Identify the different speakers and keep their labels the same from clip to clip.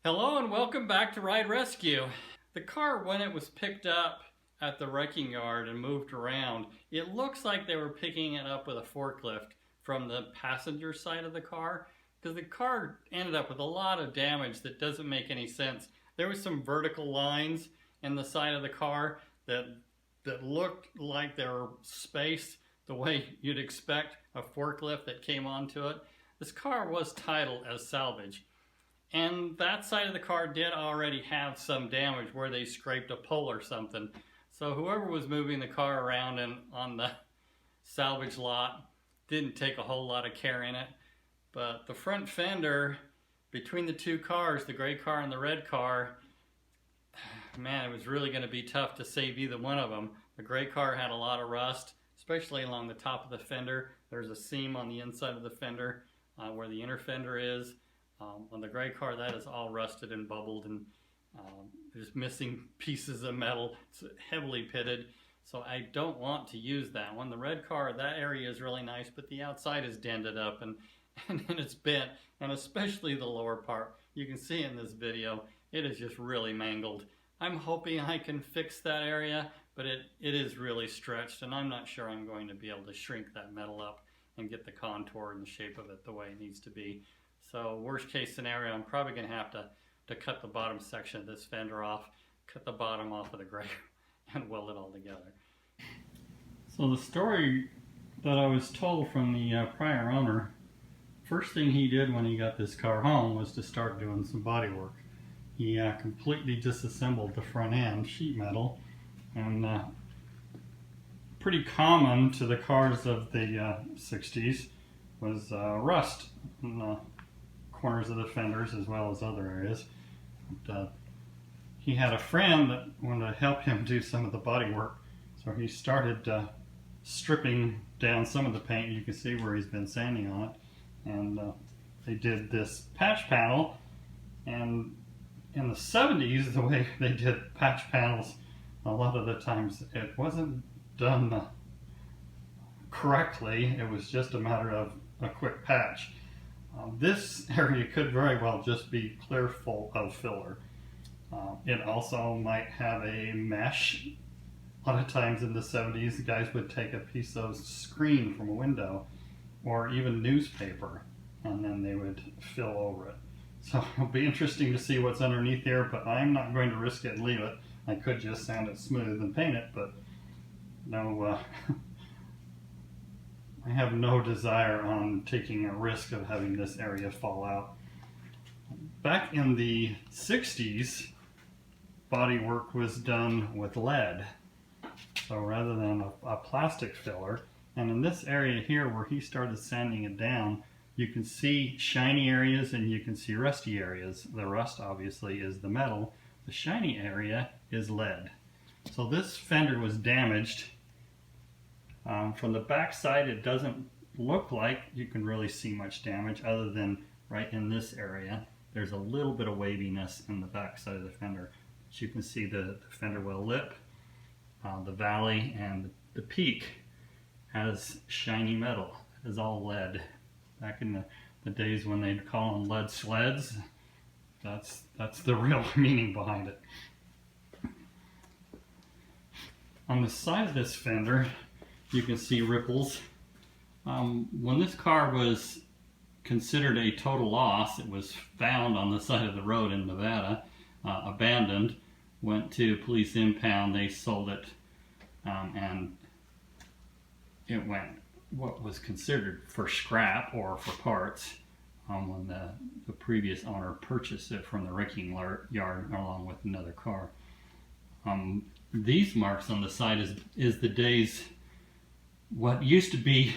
Speaker 1: Hello and welcome back to Ride Rescue. The car, when it was picked up at the wrecking yard and moved around, it looks like they were picking it up with a forklift from the passenger side of the car, because the car ended up with a lot of damage that doesn't make any sense. There was some vertical lines in the side of the car that looked like they were spaced the way you'd expect a forklift that came onto it. This car was titled as salvage. And that side of the car did already have some damage where they scraped a pole or something. So whoever was moving the car around and on the salvage lot didn't take a whole lot of care in it. But the front fender between the two cars, the gray car and the red car, man, it was really going to be tough to save either one of them. The gray car had a lot of rust, especially along the top of the fender. There's a seam on the inside of the fender where the inner fender is. On the gray car, that is all rusted and bubbled and there's missing pieces of metal. It's heavily pitted, so I don't want to use that one. The red car, that area is really nice, but the outside is dented up and it's bent, and especially the lower part. You can see in this video, it is just really mangled. I'm hoping I can fix that area, but it is really stretched, and I'm not sure I'm going to be able to shrink that metal up and get the contour and the shape of it the way it needs to be. So worst case scenario, I'm probably going to have to cut the bottom section of this fender off, cut the bottom off of the gray, and weld it all together. So the story that I was told from the prior owner, first thing he did when he got this car home was to start doing some body work. He completely disassembled the front end sheet metal, and pretty common to the cars of the 60s was rust in the corners of the fenders as well as other areas. But, he had a friend that wanted to help him do some of the body work, so he started stripping down some of the paint. You can see where he's been sanding on it, and they did this patch panel. And in the 70s, the way they did patch panels, a lot of the times it wasn't done correctly. It was just a matter of a quick patch. This area could very well just be clear full of filler. It also might have a mesh. A lot of times in the 70s, the guys would take a piece of screen from a window or even newspaper, and then they would fill over it. So it'll be interesting to see what's underneath here, but I'm not going to risk it and leave it. I could just sand it smooth and paint it, but no, I have no desire on taking a risk of having this area fall out. Back in the 60s, body work was done with lead, so rather than a plastic filler. And in this area here where he started sanding it down, you can see shiny areas and you can see rusty areas. The rust obviously is the metal. The shiny area is lead. So this fender was damaged. From the back side, it doesn't look like you can really see much damage other than right in this area. There's a little bit of waviness in the back side of the fender. But you can see the fender well lip, the valley, and the peak has shiny metal. It is all lead. Back in the days when they'd call them lead sleds, that's the real meaning behind it. On the side of this fender, you can see ripples. When this car was considered a total loss, it was found on the side of the road in Nevada, abandoned, went to police impound, they sold it, and it went what was considered for scrap or for parts when the previous owner purchased it from the wrecking yard along with another car. These marks on the side is the days what used to be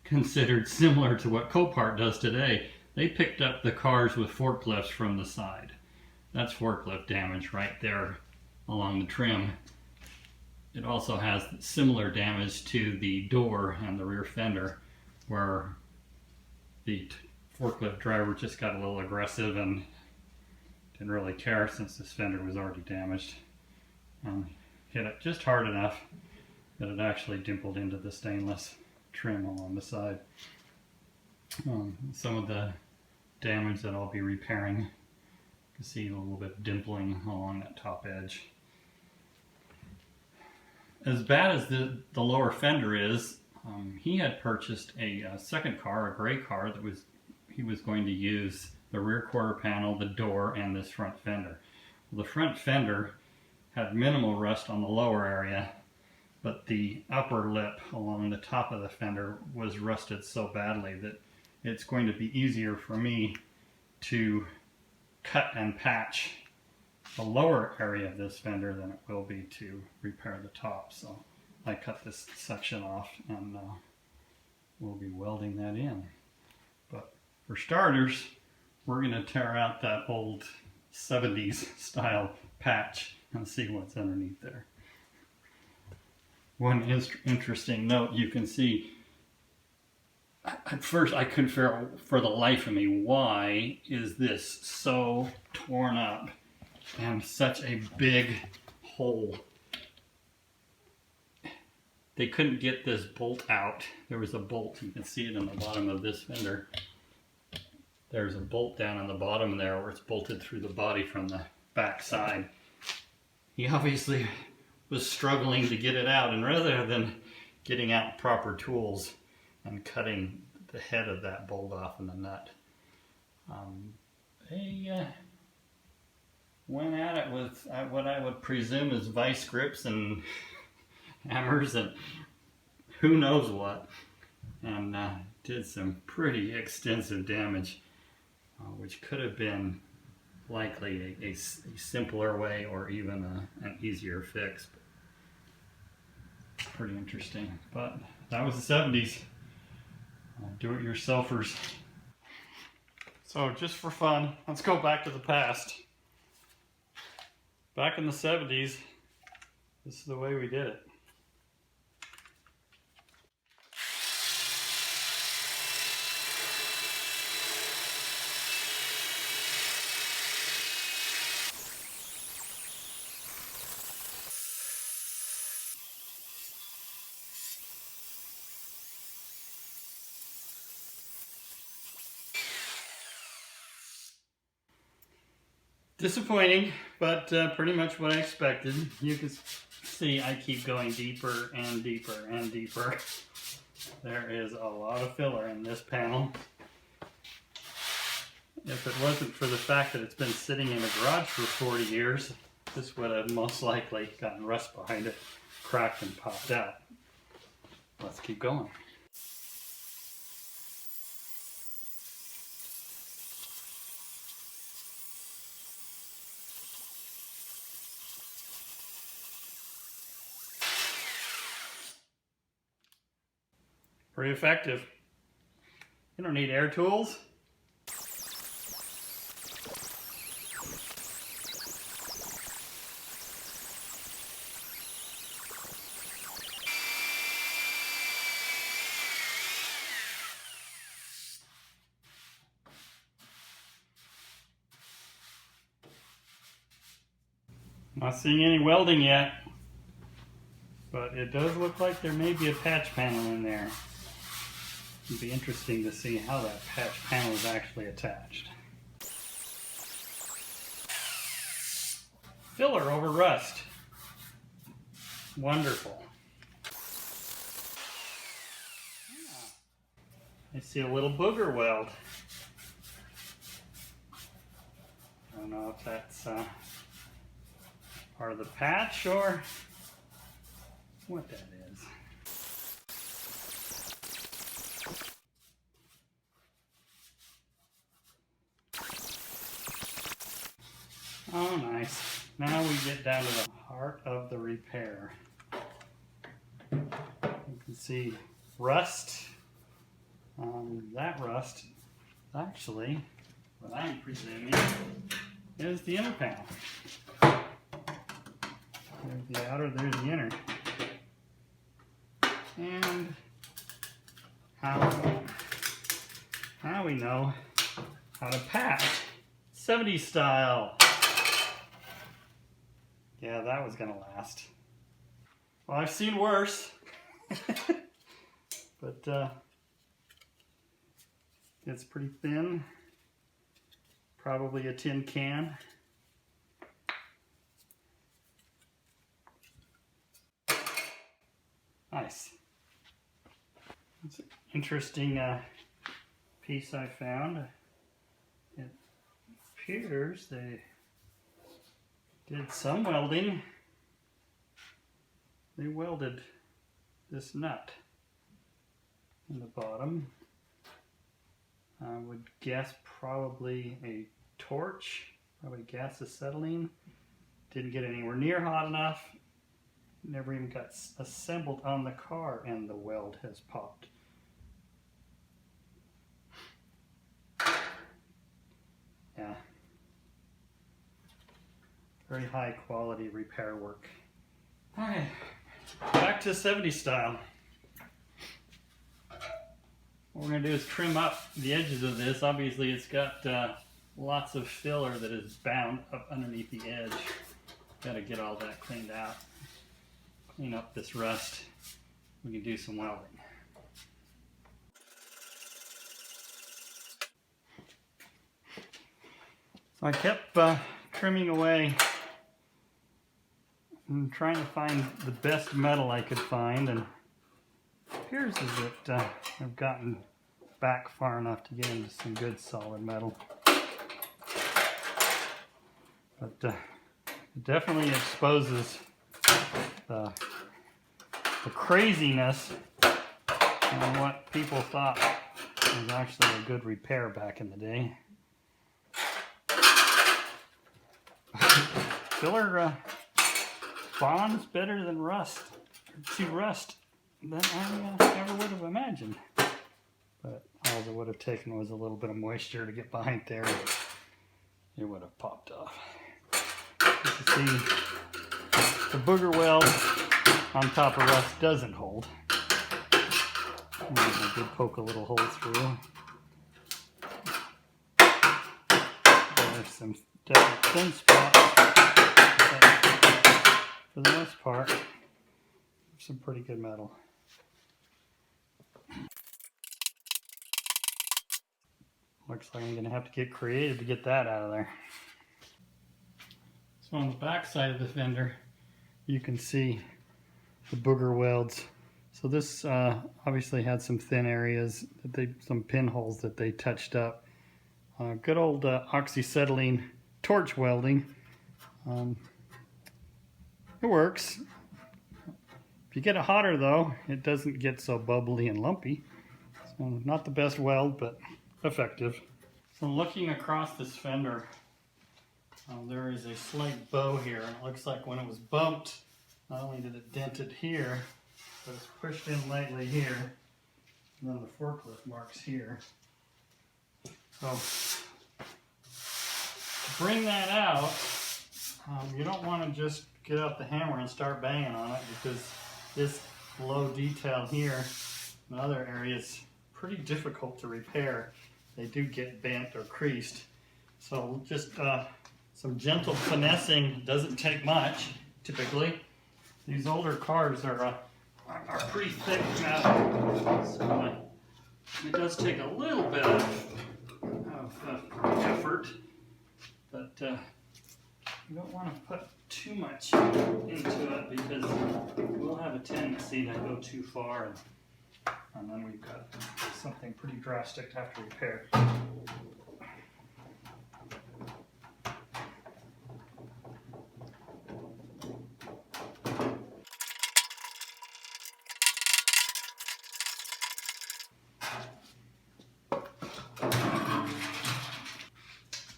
Speaker 1: considered similar to what Copart does today. They picked up the cars with forklifts from the side. That's forklift damage right there along the trim. It also has similar damage to the door and the rear fender, where the forklift driver just got a little aggressive and didn't really care since this fender was already damaged. Hit it just hard enough that it actually dimpled into the stainless trim along the side. Some of the damage that I'll be repairing can see a little bit of dimpling along that top edge. As bad as the lower fender is, he had purchased a second car, a gray car, that he was going to use the rear quarter panel, the door, and this front fender. Well, the front fender had minimal rust on the lower area, but the upper lip along the top of the fender was rusted so badly that it's going to be easier for me to cut and patch the lower area of this fender than it will be to repair the top. So I cut this section off and we'll be welding that in. But for starters, we're going to tear out that old 70s style patch and see what's underneath there. One interesting note, you can see, at first I couldn't figure out for the life of me, why is this so torn up and such a big hole? They couldn't get this bolt out. There was a bolt, you can see it in the bottom of this fender. There's a bolt down on the bottom there where it's bolted through the body from the back side. He obviously was struggling to get it out, and rather than getting out proper tools and cutting the head of that bolt off in the nut, they went at it with what I would presume is vice grips and hammers and who knows what, and did some pretty extensive damage, which could have been likely a simpler way or even an easier fix. Pretty interesting. But that was the 70s. Do-it-yourselfers. So just for fun, let's go back to the past. Back in the 70s, this is the way we did it. Disappointing, but pretty much what I expected. You can see I keep going deeper and deeper and deeper. There is a lot of filler in this panel. If it wasn't for the fact that it's been sitting in a garage for 40 years, this would have most likely gotten rust behind it, cracked and popped out. Let's keep going. Pretty effective. You don't need air tools. Not seeing any welding yet, but it does look like there may be a patch panel in there. It'd be interesting to see how that patch panel is actually attached. Filler over rust. Wonderful. I see a little booger weld. I don't know if that's part of the patch or what that is. Oh, nice. Now we get down to the heart of the repair. You can see rust. That rust, actually, what I'm presuming, is the inner panel. There's the outer, there's the inner. And how we know how to patch 70s style. Yeah, that was gonna last. Well, I've seen worse. But it's pretty thin. Probably a tin can. Nice. It's an interesting piece I found. It appears they did some welding. They welded this nut in the bottom. I would guess probably a torch, probably gas acetylene. Didn't get anywhere near hot enough. Never even got assembled on the car and the weld has popped. Yeah. Very high quality repair work. Okay, back to 70s style. What we're going to do is trim up the edges of this. Obviously it's got lots of filler that is bound up underneath the edge. Got to get all that cleaned out. Clean up this rust. We can do some welding. So I kept trimming away and trying to find the best metal I could find, and it appears as that I've gotten back far enough to get into some good solid metal. But it definitely exposes the craziness and what people thought was actually a good repair back in the day. Filler bonds better than rust, to rust, than I ever would have imagined. But all it would have taken was a little bit of moisture to get behind there, and it would have popped off. You can see the booger weld on top of rust doesn't hold. And I did poke a little hole through. There's some definite thin spots. For the most part, some pretty good metal. Looks like I'm going to have to get creative to get that out of there. So on the back side of the fender, you can see the booger welds. So this obviously had some thin areas, some pinholes that they touched up. Good old oxyacetylene torch welding. It works. If you get it hotter though, it doesn't get so bubbly and lumpy. So not the best weld, but effective. So looking across this fender, there is a slight bow here. It looks like when it was bumped, not only did it dent it here, but it's pushed in lightly here, and then the forklift marks here. So to bring that out, you don't want to just get out the hammer and start banging on it, because this low detail here and other areas pretty difficult to repair. They do get bent or creased. So just some gentle finessing doesn't take much, typically. These older cars are pretty thick now, so it does take a little bit of effort, but you don't want to put too much into it, because we'll have a tendency to go too far, and then we've got something pretty drastic to have to repair.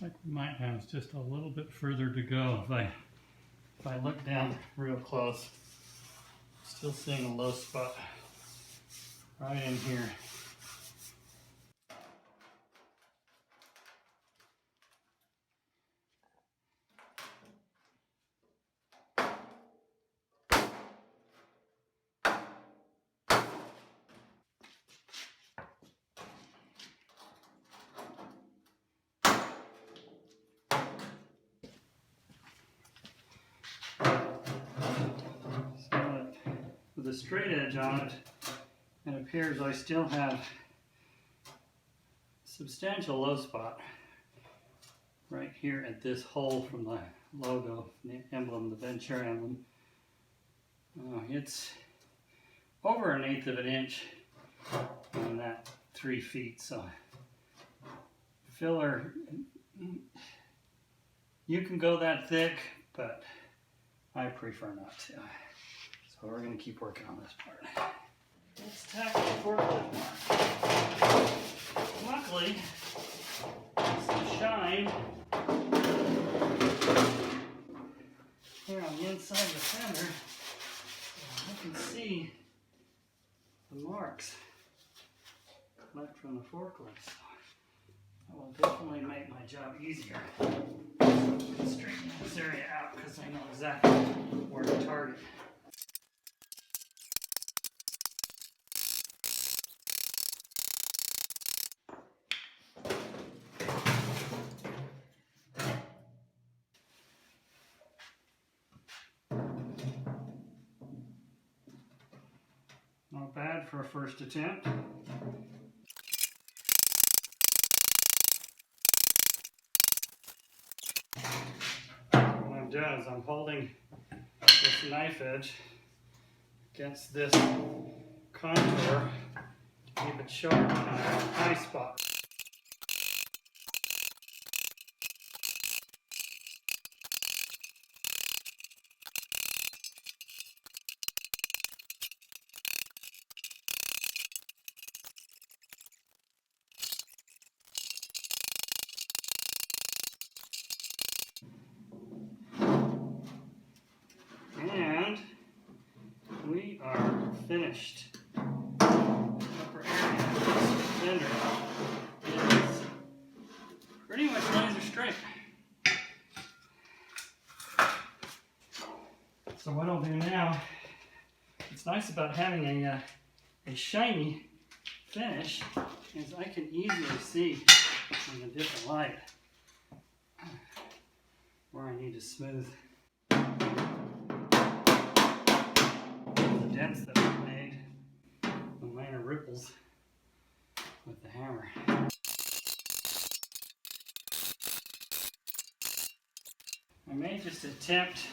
Speaker 1: Like we might have just a little bit further to go. If I look down real close, still seeing a low spot right in here. With a straight edge on it, it appears I still have a substantial low spot. right here at this hole from the logo, the emblem, the Ventura emblem. It's over 1/8 of an inch on that 3 feet, so filler, you can go that thick, but I prefer not to. So we're going to keep working on this part. Let's tackle the forklift mark. Luckily, some shine here on the inside of the fender. I can see the marks left from the forklift. So that will definitely make my job easier. Straighten this area out because I know exactly where to target. Not bad for a first attempt. What I'm doing is I'm holding this knife edge against this contour to keep it sharp in a high spot. And we are finished. The upper area of this fender is pretty much laser straight. So what I'll do now, it's nice about having a shiny finish, is I can easily see in a different light where I need to smooth the dents that we made, the minor ripples with the hammer. I may just attempt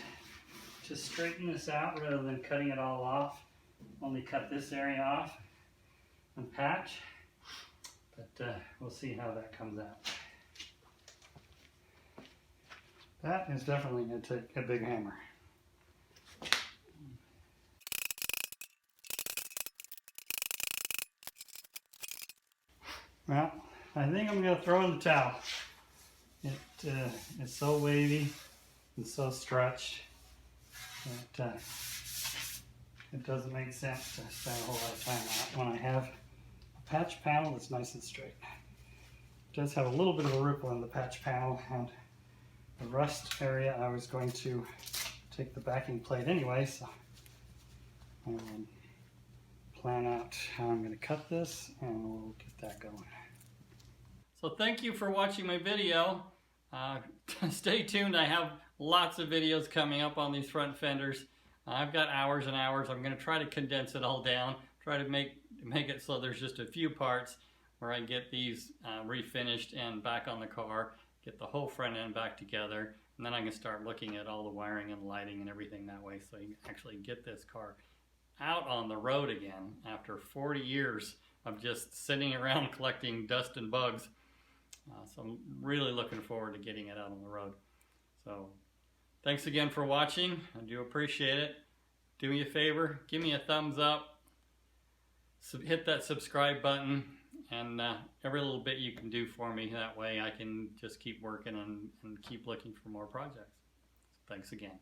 Speaker 1: to straighten this out rather than cutting it all off. Only cut this area off and patch, but we'll see how that comes out. That is definitely going to take a big hammer. Well, I think I'm going to throw in the towel. It's so wavy and so stretched that it doesn't make sense to spend a whole lot of time on it when I have a patch panel that's nice and straight. It does have a little bit of a ripple in the patch panel, and the rust area I was going to take the backing plate anyway, so I will plan out how I'm going to cut this and we'll get that going. So thank you for watching my video. Stay tuned, I have lots of videos coming up on these front fenders. I've got hours and hours. I'm going to try to condense it all down, try to make it so there's just a few parts where I get these refinished and back on the car, get the whole front end back together, and then I can start looking at all the wiring and lighting and everything that way, so you can actually get this car out on the road again after 40 years of just sitting around collecting dust and bugs. So I'm really looking forward to getting it out on the road. So thanks again for watching. I do appreciate it. Do me a favor, give me a thumbs up, hit that subscribe button, and every little bit you can do for me, that way I can just keep working and keep looking for more projects. So thanks again.